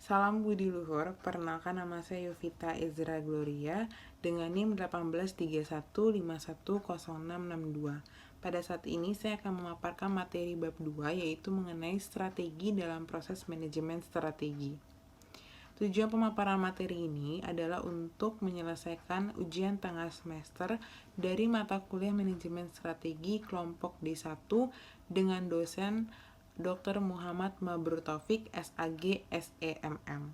Salam Budi Luhur, perkenalkan nama saya Yovita Ezra Gloria dengan NIM 1831510662. Pada saat ini saya akan memaparkan materi bab 2 yaitu mengenai strategi dalam proses manajemen strategi. Tujuan pemaparan materi ini adalah untuk menyelesaikan ujian tengah semester dari mata kuliah manajemen strategi kelompok D1 dengan dosen Dr. Muhammad Mabrur Taufik, SAG, SEMM.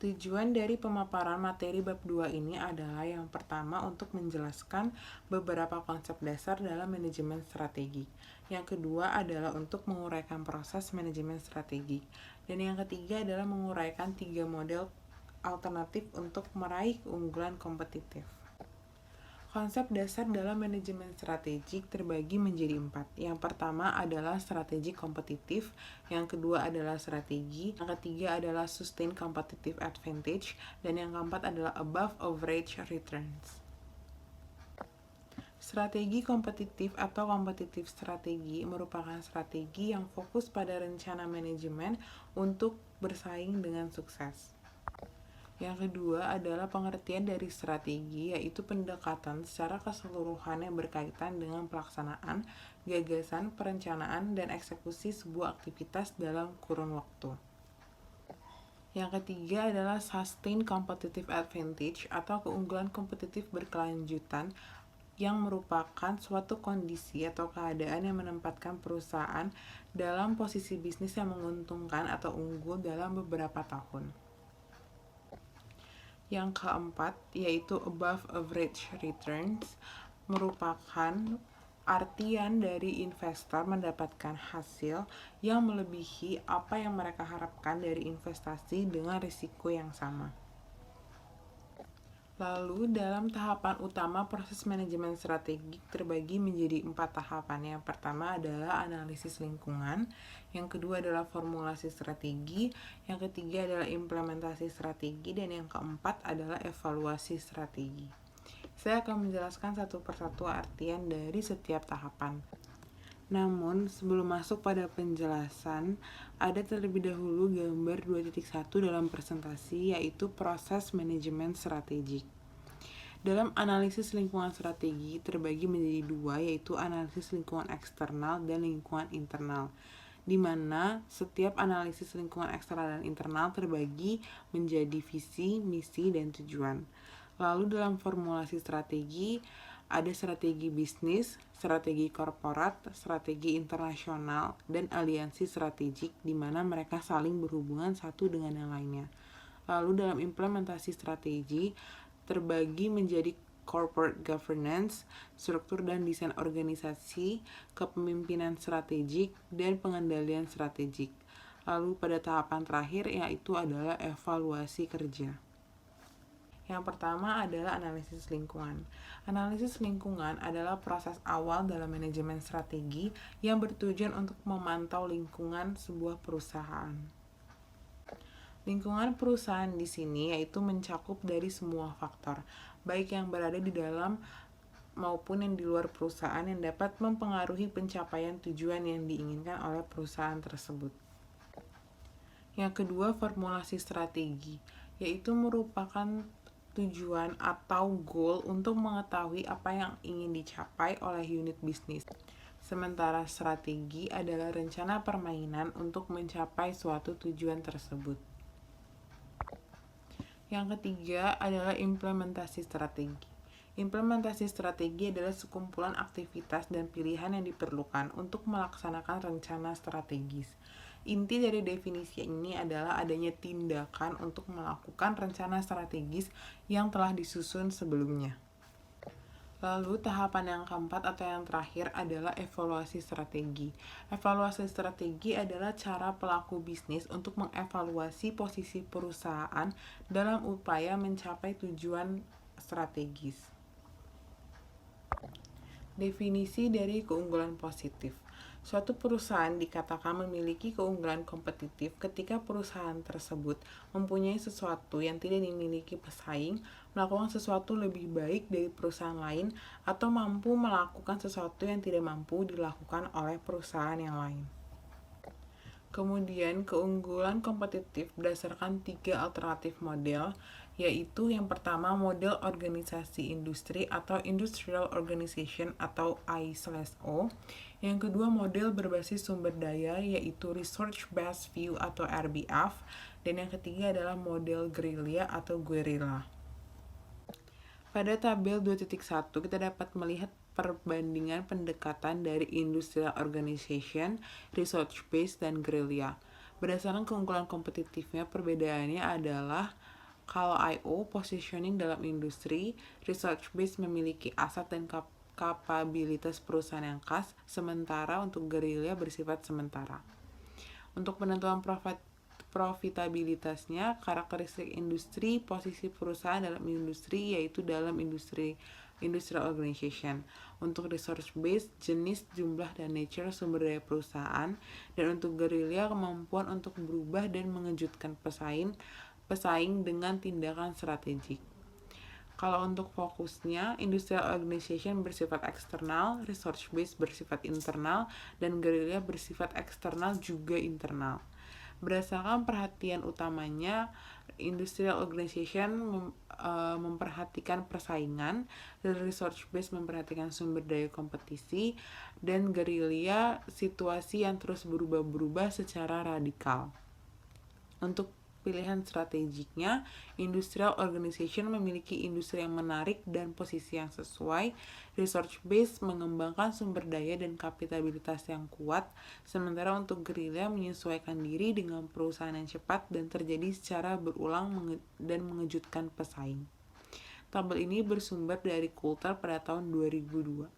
Tujuan dari pemaparan materi bab 2 ini adalah yang pertama untuk menjelaskan beberapa konsep dasar dalam manajemen strategi. Yang kedua adalah untuk menguraikan proses manajemen strategi. Dan yang ketiga adalah menguraikan 3 model alternatif untuk meraih keunggulan kompetitif. Konsep dasar dalam manajemen strategik terbagi menjadi 4. Yang pertama adalah strategi kompetitif, yang kedua adalah strategi, yang ketiga adalah sustain competitive advantage, dan yang keempat adalah above average returns. Strategi kompetitif atau kompetitif strategi merupakan strategi yang fokus pada rencana manajemen untuk bersaing dengan sukses. Yang kedua adalah pengertian dari strategi, yaitu pendekatan secara keseluruhan yang berkaitan dengan pelaksanaan, gagasan, perencanaan, dan eksekusi sebuah aktivitas dalam kurun waktu. Yang ketiga adalah sustain competitive advantage atau keunggulan kompetitif berkelanjutan yang merupakan suatu kondisi atau keadaan yang menempatkan perusahaan dalam posisi bisnis yang menguntungkan atau unggul dalam beberapa tahun. Yang keempat, yaitu above average returns, merupakan artian dari investor mendapatkan hasil yang melebihi apa yang mereka harapkan dari investasi dengan risiko yang sama. Lalu, dalam tahapan utama proses manajemen strategi terbagi menjadi 4 tahapan. Yang pertama adalah analisis lingkungan, yang kedua adalah formulasi strategi, yang ketiga adalah implementasi strategi, dan yang keempat adalah evaluasi strategi. Saya akan menjelaskan satu persatu artian dari setiap tahapan. Namun, sebelum masuk pada penjelasan, ada terlebih dahulu gambar 2.1 dalam presentasi, yaitu proses manajemen strategik. Dalam analisis lingkungan strategi terbagi menjadi 2, yaitu analisis lingkungan eksternal dan lingkungan internal, di mana setiap analisis lingkungan eksternal dan internal terbagi menjadi visi, misi, dan tujuan. Lalu dalam formulasi strategi, ada strategi bisnis, strategi korporat, strategi internasional, dan aliansi strategik di mana mereka saling berhubungan satu dengan yang lainnya. Lalu dalam implementasi strategi terbagi menjadi corporate governance, struktur dan desain organisasi, kepemimpinan strategik, dan pengendalian strategik. Lalu pada tahapan terakhir yaitu adalah evaluasi kerja. Yang pertama adalah analisis lingkungan. Analisis lingkungan adalah proses awal dalam manajemen strategi yang bertujuan untuk memantau lingkungan sebuah perusahaan. Lingkungan perusahaan di sini yaitu mencakup dari semua faktor, baik yang berada di dalam maupun yang di luar perusahaan yang dapat mempengaruhi pencapaian tujuan yang diinginkan oleh perusahaan tersebut. Yang kedua, formulasi strategi, yaitu merupakan tujuan atau goal untuk mengetahui apa yang ingin dicapai oleh unit bisnis. Sementara strategi adalah rencana permainan untuk mencapai suatu tujuan tersebut. Yang ketiga adalah implementasi strategi. Implementasi strategi adalah sekumpulan aktivitas dan pilihan yang diperlukan untuk melaksanakan rencana strategis. Inti dari definisi ini adalah adanya tindakan untuk melakukan rencana strategis yang telah disusun sebelumnya. Lalu tahapan yang keempat atau yang terakhir adalah evaluasi strategi. Evaluasi strategi adalah cara pelaku bisnis untuk mengevaluasi posisi perusahaan dalam upaya mencapai tujuan strategis. Definisi dari keunggulan positif. Suatu perusahaan dikatakan memiliki keunggulan kompetitif ketika perusahaan tersebut mempunyai sesuatu yang tidak dimiliki pesaing, melakukan sesuatu lebih baik dari perusahaan lain, atau mampu melakukan sesuatu yang tidak mampu dilakukan oleh perusahaan yang lain. Kemudian keunggulan kompetitif berdasarkan 3 alternatif model, yaitu yang pertama model organisasi industri atau Industrial Organization atau I/O. Yang kedua model berbasis sumber daya yaitu Research Based View atau RBF. Dan yang ketiga adalah model gerilya atau guerrilla. Pada tabel 2.1 kita dapat melihat perbandingan pendekatan dari Industrial Organization, Research Based, dan Guerrilla. Berdasarkan keunggulan kompetitifnya, perbedaannya adalah kalau I/O positioning dalam industri, Research Based memiliki aset dan kapabilitas perusahaan yang khas, sementara untuk Guerrilla bersifat sementara. Untuk penentuan profitabilitasnya, karakteristik industri, posisi perusahaan dalam industri, yaitu dalam Industrial Organization. Untuk resource base, jenis, jumlah, dan nature sumber daya perusahaan. Dan untuk guerrilla, kemampuan untuk berubah dan mengejutkan pesaing dengan tindakan strategik. Kalau untuk fokusnya, Industrial Organization bersifat eksternal, resource base bersifat internal, dan guerrilla bersifat eksternal juga internal. Berdasarkan perhatian utamanya, Industrial Organization memperhatikan persaingan, dan Research Base memperhatikan sumber daya kompetisi, dan guerrilla situasi yang terus berubah-berubah secara radikal. Untuk pilihan strategiknya, Industrial Organization memiliki industri yang menarik dan posisi yang sesuai. Research Base mengembangkan sumber daya dan kapitalitas yang kuat, sementara untuk guerrilla menyesuaikan diri dengan perusahaan yang cepat dan terjadi secara berulang dan mengejutkan pesaing. Tabel ini bersumber dari Coulter pada tahun 2002.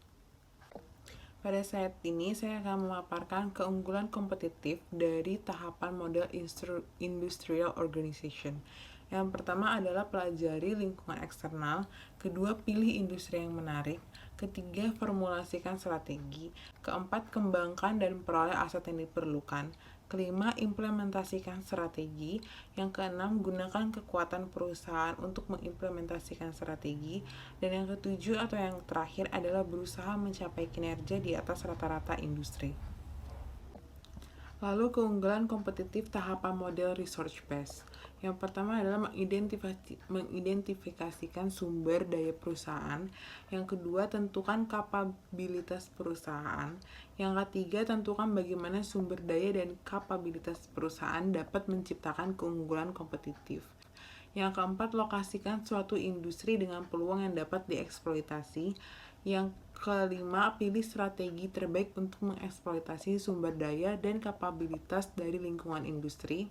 Pada saat ini saya akan memaparkan keunggulan kompetitif dari tahapan model Industrial Organization. Yang pertama adalah pelajari lingkungan eksternal, kedua pilih industri yang menarik, ketiga formulasikan strategi, keempat kembangkan dan peroleh aset yang diperlukan, kelima implementasikan strategi, yang keenam gunakan kekuatan perusahaan untuk mengimplementasikan strategi, dan yang ketujuh atau yang terakhir adalah berusaha mencapai kinerja di atas rata-rata industri. Lalu keunggulan kompetitif tahapan model research base. Yang pertama adalah mengidentifikasikan sumber daya perusahaan. Yang kedua, tentukan kapabilitas perusahaan. Yang ketiga, tentukan bagaimana sumber daya dan kapabilitas perusahaan dapat menciptakan keunggulan kompetitif. Yang keempat, lokasikan suatu industri dengan peluang yang dapat dieksploitasi. Yang kelima, pilih strategi terbaik untuk mengeksploitasi sumber daya dan kapabilitas dari lingkungan industri.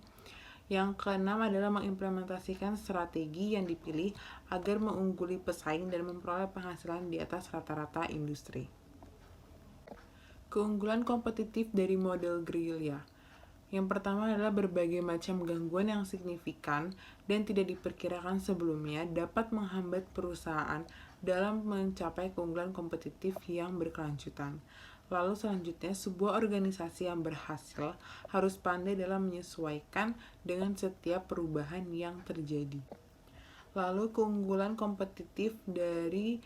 Yang keenam adalah mengimplementasikan strategi yang dipilih agar mengungguli pesaing dan memperoleh penghasilan di atas rata-rata industri. Keunggulan kompetitif dari model guerrilla. Yang pertama adalah berbagai macam gangguan yang signifikan dan tidak diperkirakan sebelumnya dapat menghambat perusahaan dalam mencapai keunggulan kompetitif yang berkelanjutan. Lalu selanjutnya, sebuah organisasi yang berhasil harus pandai dalam menyesuaikan dengan setiap perubahan yang terjadi. Lalu keunggulan kompetitif dari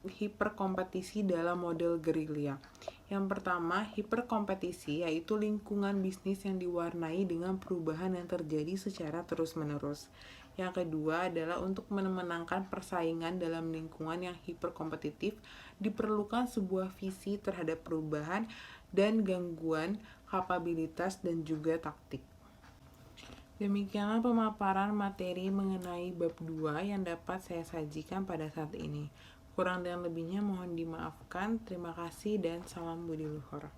hiperkompetisi dalam model guerrilla. Yang pertama, hiperkompetisi yaitu lingkungan bisnis yang diwarnai dengan perubahan yang terjadi secara terus-menerus. Yang kedua adalah untuk memenangkan persaingan dalam lingkungan yang hiperkompetitif diperlukan sebuah visi terhadap perubahan dan gangguan kapabilitas dan juga taktik. Demikianlah pemaparan materi mengenai bab 2 yang dapat saya sajikan pada saat ini. Kurang dan lebihnya mohon dimaafkan. Terima kasih dan salam budi luhur.